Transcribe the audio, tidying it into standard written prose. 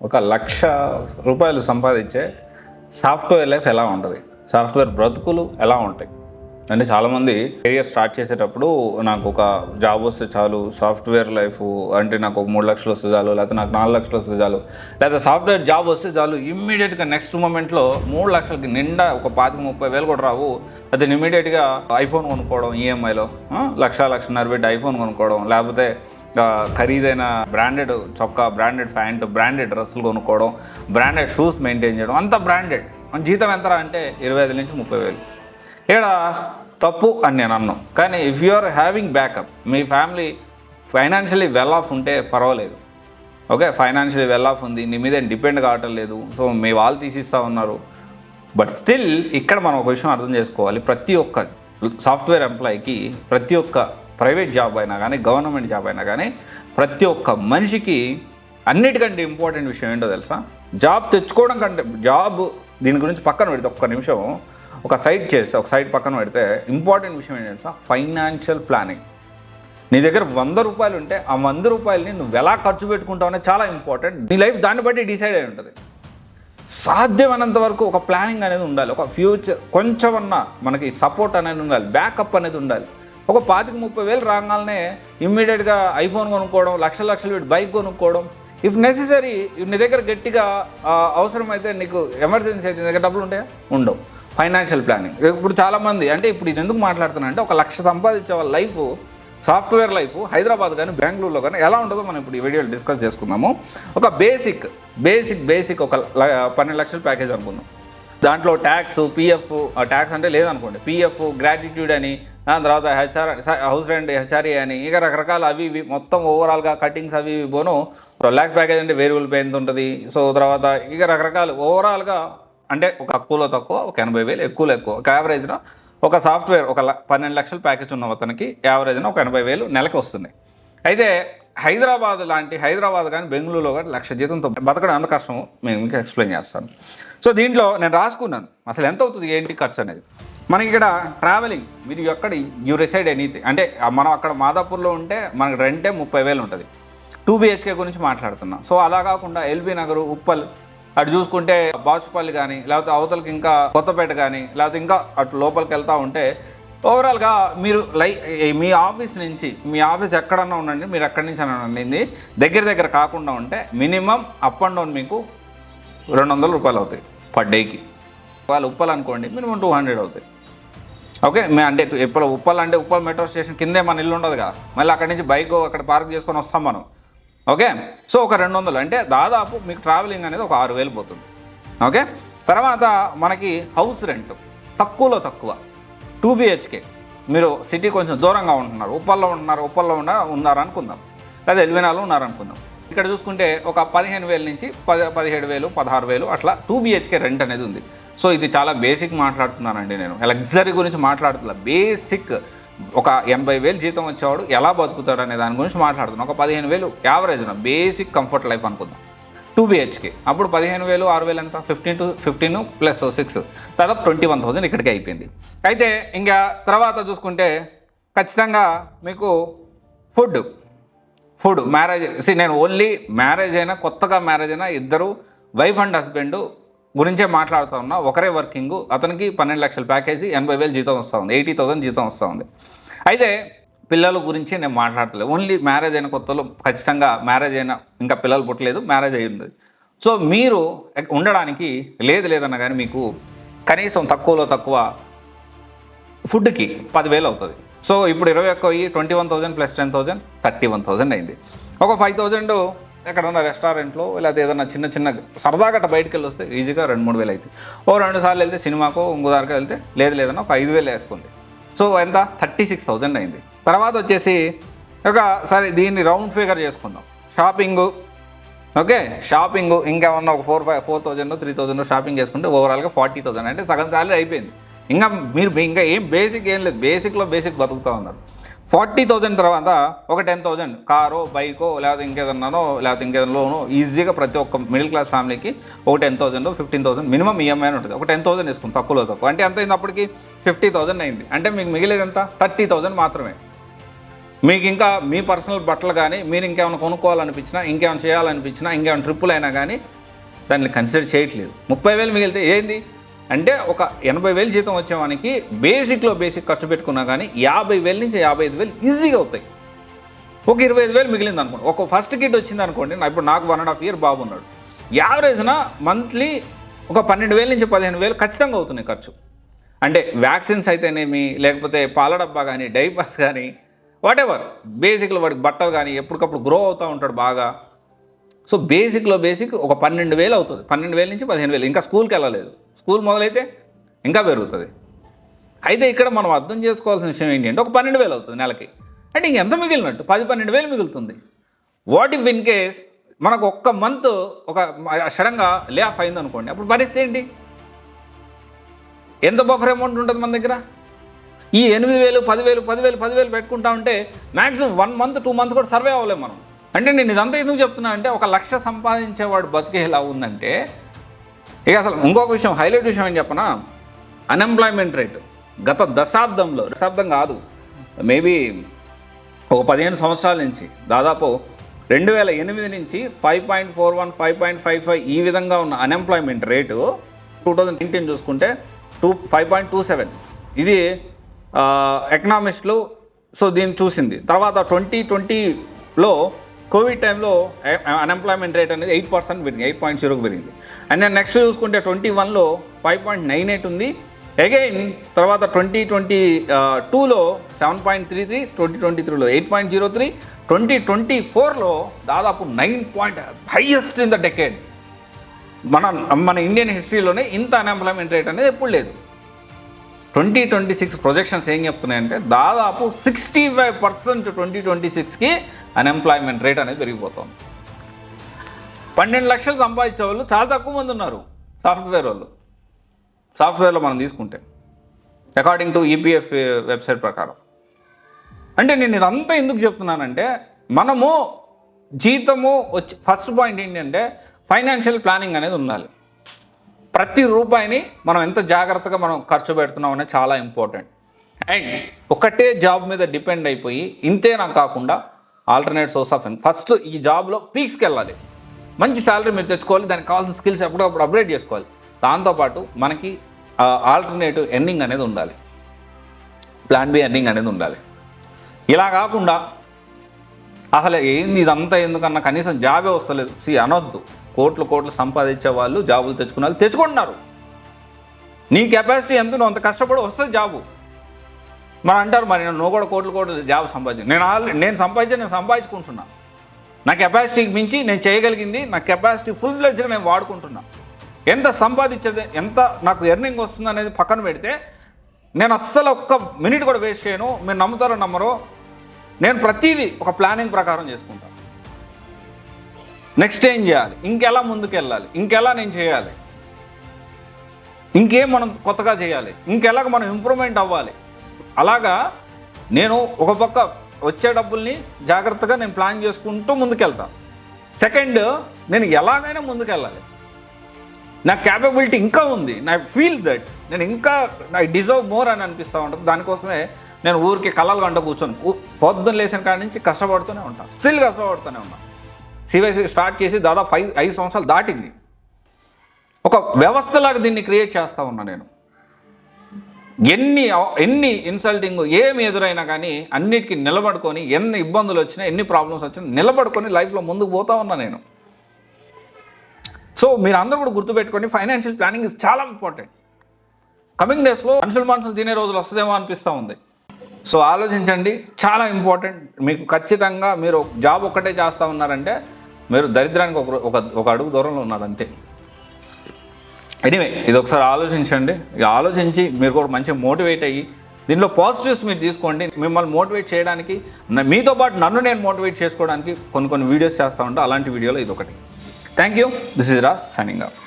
₹1,00,000 సంపాదించే software life ఎలా ఉంటుంది, సాఫ్ట్వేర్ బ్రతుకులు ఎలా ఉంటాయి అంటే చాలామంది కెరియర్ స్టార్ట్ చేసేటప్పుడు నాకు ఒక జాబ్ వస్తే చాలు, సాఫ్ట్వేర్ లైఫ్ అంటే నాకు ఒక 3 లక్షలు వస్తే చాలు, లేకపోతే నాకు 4 లక్షలు వస్తే చాలు, లేకపోతే సాఫ్ట్వేర్ జాబ్ వస్తే చాలు, ఇమ్మీడియట్గా నెక్స్ట్ మూమెంట్లో 3 లక్షలకి నిండా ఒక 25-30 వేలు కూడా రావు, అది ఇమ్మీడియట్గా ఐఫోన్ కొనుక్కోవడం ఈఎంఐలో, 1,00,000-1,50,000 పెట్టి ఐఫోన్ కొనుక్కోవడం, లేకపోతే ఖరీదైన బ్రాండెడ్ చొక్కా, బ్రాండెడ్ ప్యాంట్, బ్రాండెడ్ డ్రెస్సులు కొనుక్కోవడం, బ్రాండెడ్ షూస్ మెయింటైన్ చేయడం, అంత బ్రాండెడ్. మన జీతం ఎంతరా అంటే 25,000-30,000. ఇక్కడ తప్పు అని నేను అన్నాను. కానీ if you are having backup, మీ ఫ్యామిలీ ఫైనాన్షియలీ వెల్ ఆఫ్ ఉంటే పర్వాలేదు. ఓకే, ఫైనాన్షియలీ వెల్ ఆఫ్ ఉంది, నీ మీద డిపెండ్ కావటం లేదు, సో మీ వాళ్ళు తీసిస్తూ ఉన్నారు. బట్ స్టిల్ ఇక్కడ మనం ఒక విషయం అర్థం చేసుకోవాలి. ప్రతి ఒక్క సాఫ్ట్వేర్ ఎంప్లాయీకి, ప్రతి ఒక్క ప్రైవేట్ జాబ్ అయినా కానీ, గవర్నమెంట్ జాబ్ అయినా కానీ, ప్రతి ఒక్క మనిషికి అన్నిటికంటే ఇంపార్టెంట్ విషయం ఏంటో తెలుసా? జాబ్ తెచ్చుకోవడం కంటే, జాబ్ దీని గురించి పక్కన పెడితే ఒక్క నిమిషం ఒక సైడ్ పక్కన పెడితే ఇంపార్టెంట్ విషయం ఏంటి తెలుసా? Financial planning. నీ దగ్గర ₹100 ఉంటే ఆ ₹100ని నువ్వు ఎలా ఖర్చు పెట్టుకుంటావు అనేది చాలా ఇంపార్టెంట్. నీ లైఫ్ దాన్ని బట్టి డిసైడ్ అయి ఉంటుంది. సాధ్యమైనంత వరకు ఒక ప్లానింగ్ అనేది ఉండాలి, ఒక ఫ్యూచర్ కొంచెమన్నా మనకి సపోర్ట్ అనేది ఉండాలి, బ్యాకప్ అనేది ఉండాలి. ఒక 25-30 వేలు రాగానే ఇమ్మీడియట్గా ఐఫోన్ కొనుక్కోవడం, లక్షలు పెట్టి బైక్ కొనుక్కోవడం, ఇఫ్ నెసెసరీ నీ దగ్గర గట్టిగా అవసరమైతే, నీకు ఎమర్జెన్సీ అయితే నీ దగ్గర డబ్బులు ఉంటాయా? ఉండవు. Financial planning. ఇప్పుడు చాలామంది, అంటే ఇప్పుడు ఇది ఎందుకు మాట్లాడుతున్నా అంటే, 1,00,000 సంపాదించే వాళ్ళ లైఫ్, సాఫ్ట్వేర్ లైఫ్ హైదరాబాద్ కానీ బెంగళూరులో కానీ ఎలా ఉంటుందో మనం ఇప్పుడు ఈ వీడియోలో డిస్కస్ చేసుకుందాము. ఒక బేసిక్ ఒక 12 లక్షల ప్యాకేజ్ అనుకుందాం. దాంట్లో ట్యాక్స్, పిఎఫ్, ట్యాక్స్ అంటే లేదనుకోండి, పిఎఫ్, గ్రాట్యుటీ అని, దాని తర్వాత హౌస్ రెంట్, హెచ్ఆర్ఏ అని, ఇక రకరకాల అవి ఇవి మొత్తం ఓవరాల్గా కటింగ్స్ అవి ఇవి పోను 1,00,000 ప్యాకేజ్ అంటే వేరియబుల్ పే ఎంత ఉంటుంది. సో తర్వాత ఇక రకరకాలు ఓవరాల్గా అంటే ఒక తక్కువలో తక్కువ ఒక 80,000, ఎక్కువలో ఎక్కువ ఒక యావరేజ్న ఒక సాఫ్ట్వేర్ ఒక 12 లక్షల ప్యాకేజ్ ఉన్న అతనికి యావరేజ్న ఒక 80,000 నెలకి వస్తుంది. అయితే హైదరాబాద్ కానీ బెంగళూరులో కానీ 1,00,000 జీతంతో బతకడం ఎంత కష్టమో మేము ఇంకా ఎక్స్ప్లెయిన్ చేస్తాను. సో దీంట్లో నేను రాసుకున్నాను అసలు ఎంత అవుతుంది ఏంటి ఖర్చు అనేది. మనకి ఇక్కడ ట్రావెలింగ్, మీరు ఎక్కడ యూ రిసైడ్ ఎనీథింగ్ అంటే, మనం అక్కడ మాదాపూర్లో ఉంటే మనకి రెంటే 30,000 ఉంటుంది. 2 BHK గురించి మాట్లాడుతున్నాం. సో అలా కాకుండా ఎల్బీ నగర్, ఉప్పల్, అటు చూసుకుంటే బాచుపల్లి కానీ, లేకపోతే అవతలకి ఇంకా కొత్తపేట కానీ, లేకపోతే ఇంకా అటు లోపలికి వెళ్తూ ఉంటే ఓవరాల్గా మీరు మీ ఆఫీస్ ఎక్కడన్నా ఉండండి, మీరు ఎక్కడి నుంచి అని ఉండింది దగ్గర కాకుండా ఉంటే మినిమం అప్ అండ్ డౌన్ మీకు ₹200 అవుతాయి పర్ డేకి. వాళ్ళు ఉప్పల్ అనుకోండి, మినిమం 200 అవుతాయి. ఓకే, అంటే ఉప్పల్ అంటే ఉప్పల్ మెట్రో స్టేషన్ కిందే మన ఇల్లు ఉండదుగా, మళ్ళీ అక్కడి నుంచి బైక్ అక్కడ పార్క్ చేసుకొని వస్తాం మనం. ఓకే, సో ఒక 200 అంటే దాదాపు మీకు ట్రావెలింగ్ అనేది ఒక 6,000 పోతుంది. ఓకే, తర్వాత మనకి హౌస్ రెంట్ తక్కువలో తక్కువ 2 BHK. మీరు సిటీ కొంచెం దూరంగా ఉంటున్నారు, ఉప్పల్లో ఉన్నారనుకుందాం, లేదా ఎల్వినాలో ఉన్నారనుకుందాం. ఇక్కడ చూసుకుంటే ఒక 15,000 నుంచి 17,000, 16,000 అట్లా 2 BHK రెంట్ అనేది ఉంది. సో ఇది చాలా బేసిక్ మాట్లాడుతున్నానండి, నేను లగ్జరీ గురించి మాట్లాడుతున్నా. బేసిక్ ఒక 80,000 జీతం వచ్చేవాడు ఎలా బతుకుతాడు అనే దాని గురించి మాట్లాడుతున్నాను. ఒక 15,000 యావరేజ్న బేసిక్ కంఫర్ట్ లైఫ్ అనుకుందాం 2 BHK. అప్పుడు 15,000, 6,000 ఎంత? 15 ప్లస్ 6 దాదాపు 21,000 ఇక్కడికి అయిపోయింది. అయితే ఇంకా తర్వాత చూసుకుంటే ఖచ్చితంగా మీకు ఫుడ్ మ్యారేజ్, నేను ఓన్లీ కొత్తగా మ్యారేజ్ అయినా ఇద్దరు వైఫ్ అండ్ హస్బెండ్ గురించే మాట్లాడుతూ ఉన్నా. ఒకరే వర్కింగ్, అతనికి 12 లక్షల ప్యాకేజీ, 80,000 జీతం వస్తూ ఉంది, 80,000 జీతం వస్తూ ఉంది. అయితే పిల్లల గురించి నేను మాట్లాడలేదు, ఓన్లీ మ్యారేజ్ అయిన కొత్తలో ఖచ్చితంగా మ్యారేజ్ అయినా ఇంకా పిల్లలు పుట్టలేదు, మ్యారేజ్ అయ్యింది. సో మీరు ఉండడానికి లేదన్నా కానీ మీకు కనీసం తక్కువలో తక్కువ ఫుడ్కి 10,000 అవుతుంది. సో ఇప్పుడు 21,000 ప్లస్ 10,000 31,000 అయింది. ఒక 5,000 ఎక్కడన్నా రెస్టారెంట్లో లేదా ఏదైనా చిన్న సరదాగా బయటకు వెళ్ళి వస్తే ఈజీగా 2-3 వేలు అవుతుంది. 2 సార్లు వెళ్తే సినిమాకో ఇంకోదారికి వెళ్తే లేదన్నా ఒక 5,000 వేసుకోండి. సో ఎంత? 36,000 అయింది. తర్వాత వచ్చేసి సరే దీన్ని రౌండ్ ఫిగర్ చేసుకుందాం. షాపింగ్ ఇంకేమన్నా ఒక 4,000, 3,000 షాపింగ్ చేసుకుంటే ఓవరాల్గా 40,000 అంటే సగం సాలరీ అయిపోయింది. మీరు ఇంకా ఏం లేదు, బేసిక్ బతుకుతూ ఉన్నారు. 40,000 తర్వాత ఒక 10,000 కారో, బైకో, లేకపోతే ఇంకేదన్నా లోనో ఈజీగా ప్రతి ఒక్క మిడిల్ క్లాస్ ఫ్యామిలీకి ఒక 10,000, 15,000 మినిమం ఈఎంఐ ఉంటుంది. ఒక 10,000 వేసుకుంది తక్కువలో తక్కువ అంటే ఎంత అయింది? అప్పటికి 50,000 అయింది. అంటే మీకు మిగిలేదంతా 30,000 మాత్రమే. మీకు ఇంకా మీ పర్సనల్ బట్టలు కానీ మీరు ఇంకేమైనా కొనుక్కోవాలనిపించినా, ఇంకేమైనా చేయాలనిపించినా, ఇంకేమైనా ట్రిప్పులు అయినా కానీ దాన్ని కన్సిడర్ చేయట్లేదు. 30,000 మిగిలితే ఏంది అంటే ఒక 80,000 జీతం వచ్చేవానికి బేసిక్లో బేసిక్ ఖర్చు పెట్టుకున్నా కానీ 50,000 నుంచి 55,000 ఈజీగా అవుతాయి. ఒక 25,000 మిగిలింది అనుకోండి, ఒక ఫస్ట్ కిడ్ వచ్చింది అనుకోండి. ఇప్పుడు నాకు 1.5 year బాబు ఉన్నాడు. యావరేజ్న మంత్లీ ఒక 12,000 నుంచి 15,000 ఖచ్చితంగా అవుతున్నాయి ఖర్చు. అంటే వ్యాక్సిన్స్ అయితేనేమి, లేకపోతే పాల డబ్బా కానీ, డైపర్స్ కానీ, వాటెవర్ బేసిక్లో వాడికి బట్టలు కానీ, ఎప్పటికప్పుడు గ్రో అవుతూ ఉంటాడు బాగా. సో బేసిక్లో బేసిక్ ఒక 12,000 అవుతుంది. 12,000 నుంచి 15,000. ఇంకా స్కూల్కి వెళ్ళలేదు, స్కూల్ మొదలైతే ఇంకా పెరుగుతుంది. అయితే ఇక్కడ మనం అర్థం చేసుకోవాల్సిన విషయం ఏంటి అంటే ఒక 12,000 అవుతుంది నెలకి. అంటే ఇంకెంత మిగిలినట్టు 10-12,000 మిగులుతుంది. వాట్ ఇఫ్ ఇన్ కేస్ మనకు ఒక్క మంత్ ఒక సడన్గా లే ఆఫ్ అయింది అనుకోండి, అప్పుడు పరిస్థితి ఏంటి? ఎంత బఫర్ అమౌంట్ ఉంటుంది మన దగ్గర? ఈ 8,000, 10,000 పెట్టుకుంటా ఉంటే మ్యాక్సిమం 1 month 2 months కూడా సర్వే అవ్వలేము మనం. అంటే నేను ఇదంతా ఎందుకు చెప్తున్నా అంటే 1 లక్ష సంపాదించేవాడు బతికే ఎలా ఉందంటే, ఇక అసలు ఇంకొక విషయం, హైలైట్ విషయం ఏం చెప్పనా, అన్ఎంప్లాయ్మెంట్ రేట్ గత దశాబ్దం కాదు, మేబీ ఒక 15 సంవత్సరాల నుంచి దాదాపు 2008 నుంచి 5.41, 5.55 ఈ విధంగా ఉన్న అన్ఎంప్లాయ్మెంట్ రేటు 2019 చూసుకుంటే 5.27. ఇది ఎకనామిస్టులు సో దీన్ని చూసింది. తర్వాత 2020లో కోవిడ్ టైంలో అన్ఎంప్లాయ్మెంట్ రేట్ అనేది 8% పెరిగింది, 8.0కి పెరిగింది. అండ్ నేను నెక్స్ట్ చూసుకుంటే 21లో 5.98 ఉంది. అగైన్ తర్వాత 2022లో 7.33, 2023లో 8.03, 2024లో దాదాపు 9 హైయెస్ట్ ఇన్ ద డెకేడ్. మన ఇండియన్ హిస్టరీలోనే ఇంత అన్ఎంప్లాయ్మెంట్ రేట్ అనేది ఎప్పుడు లేదు. 2026 ప్రొజెక్షన్స్ ఏం చెప్తున్నాయంటే దాదాపు 65% 2026కి అన్ఎంప్లాయ్మెంట్ రేట్ అనేది పెరిగిపోతుంది. 12 లక్షలు సంపాదించే వాళ్ళు చాలా తక్కువ మంది ఉన్నారు సాఫ్ట్వేర్ వాళ్ళు. సాఫ్ట్వేర్లో మనం తీసుకుంటే అకార్డింగ్ టు ఈపీఎఫ్ వెబ్సైట్ ప్రకారం. అంటే నేను ఇదంతా ఎందుకు చెప్తున్నానంటే మనము జీతము వచ్చి ఫస్ట్ పాయింట్ ఏంటంటే ఫైనాన్షియల్ ప్లానింగ్ అనేది ఉండాలి. ప్రతి రూపాయిని మనం ఎంత జాగ్రత్తగా మనం ఖర్చు పెడుతున్నాం అనేది చాలా ఇంపార్టెంట్. అండ్ ఒకటే జాబ్ మీద డిపెండ్ అయిపోయి ఇంతేనా కాకుండా alternate source of income. First ఈ జాబ్లో పీక్స్కి వెళ్ళాలి, మంచి శాలరీ మీరు తెచ్చుకోవాలి, దానికి కావాల్సిన స్కిల్స్ ఎప్పుడప్పుడు అప్గ్రేడ్ చేసుకోవాలి. దాంతోపాటు మనకి ఆల్టర్నేటివ్ ఎర్నింగ్ అనేది ఉండాలి, ప్లాన్ బి ఎర్నింగ్ అనేది ఉండాలి. ఇలా కాకుండా అసలు ఏంది ఇదంతా ఎందుకన్నా కనీసం జాబే వస్తలేదు అనొద్దు. కోట్లు సంపాదించే వాళ్ళు, జాబులు తెచ్చుకున్న వాళ్ళు తెచ్చుకుంటున్నారు. నీ కెపాసిటీ ఎంత, నువ్వు అంత కష్టపడి వస్తుంది జాబు. మరి అంటారు మరి నువ్వు కూడా కోట్లు జాబ్ సంపాదించు. నేను సంపాదించుకుంటున్నా. నా కెపాసిటీకి మించి నేను చేయగలిగింది, నా కెపాసిటీ ఫుల్ ఫ్లెడ్జ్గా నేను వాడుకుంటున్నా. ఎంత సంపాదించేది, ఎంత నాకు ఎర్నింగ్ వస్తుంది అనేది పక్కన పెడితే నేను అస్సలు ఒక్క మినిట్ కూడా వేస్ట్ చేయను. మీరు నమ్ముతారో నమ్మరో, నేను ప్రతిదీ ఒక ప్లానింగ్ ప్రకారం చేసుకుంటాను. నెక్స్ట్ ఏం చేయాలి, ఇంకెలా ముందుకు వెళ్ళాలి, ఇంకెలా నేను చేయాలి, ఇంకేం మనం కొత్తగా చేయాలి, ఇంకెలాగ మనం ఇంప్రూవ్మెంట్ అవ్వాలి. అలాగా నేను ఒక పక్క వచ్చే డబ్బుల్ని జాగ్రత్తగా నేను ప్లాన్ చేసుకుంటూ ముందుకెళ్తాను. సెకండ్, నేను ఎలాగైనా ముందుకెళ్ళాలి. నా క్యాపబిలిటీ ఇంకా ఉంది, నా ఫీల్ దట్ నేను ఇంకా ఐ డిజర్వ్ మోర్ అని అనిపిస్తూ ఉంటుంది. దానికోసమే నేను ఊరికి కళ్ళలు గంట కూర్చొని పొద్దున్న లేచిన కాడి నుంచి కష్టపడుతూనే ఉంటాను, స్టిల్ కష్టపడుతూనే ఉన్నాను. సివైసీ స్టార్ట్ చేసి దాదాపు 5 సంవత్సరాలు దాటింది. ఒక వ్యవస్థలాగా దీన్ని క్రియేట్ చేస్తూ ఉన్నా నేను. ఎన్ని ఇన్సల్టింగ్ ఏమి ఎదురైనా కానీ అన్నిటికీ నిలబడుకొని, ఎన్ని ఇబ్బందులు వచ్చినా, ఎన్ని ప్రాబ్లమ్స్ వచ్చినా నిలబడుకొని లైఫ్లో ముందుకు పోతూ ఉన్నా నేను. సో మీరు అందరూ కూడా గుర్తుపెట్టుకోండి, ఫైనాన్షియల్ ప్లానింగ్ ఇస్ చాలా ఇంపార్టెంట్. కమింగ్ డేస్లో మనుషులు తినే రోజులు వస్తుందేమో అనిపిస్తూ ఉంది. సో ఆలోచించండి, చాలా ఇంపార్టెంట్. మీకు ఖచ్చితంగా మీరు జాబ్ ఒక్కటే చేస్తూ ఉన్నారంటే మీరు దరిద్రానికి ఒక అడుగు దూరంలో ఉన్నారు అంతే. ఎనీవే, ఇది ఒకసారి ఆలోచించండి. ఆలోచించి మీరు కూడా మంచిగా మోటివేట్ అయ్యి దీనిలో పాజిటివ్స్ మీరు తీసుకోండి. మిమ్మల్ని మోటివేట్ చేయడానికి, మీతో పాటు నన్ను నేను మోటివేట్ చేసుకోవడానికి కొన్ని వీడియోస్ చేస్తూ ఉంటాను. అలాంటి వీడియోలో ఇది ఒకటి. Thank you. This is Raj signing off.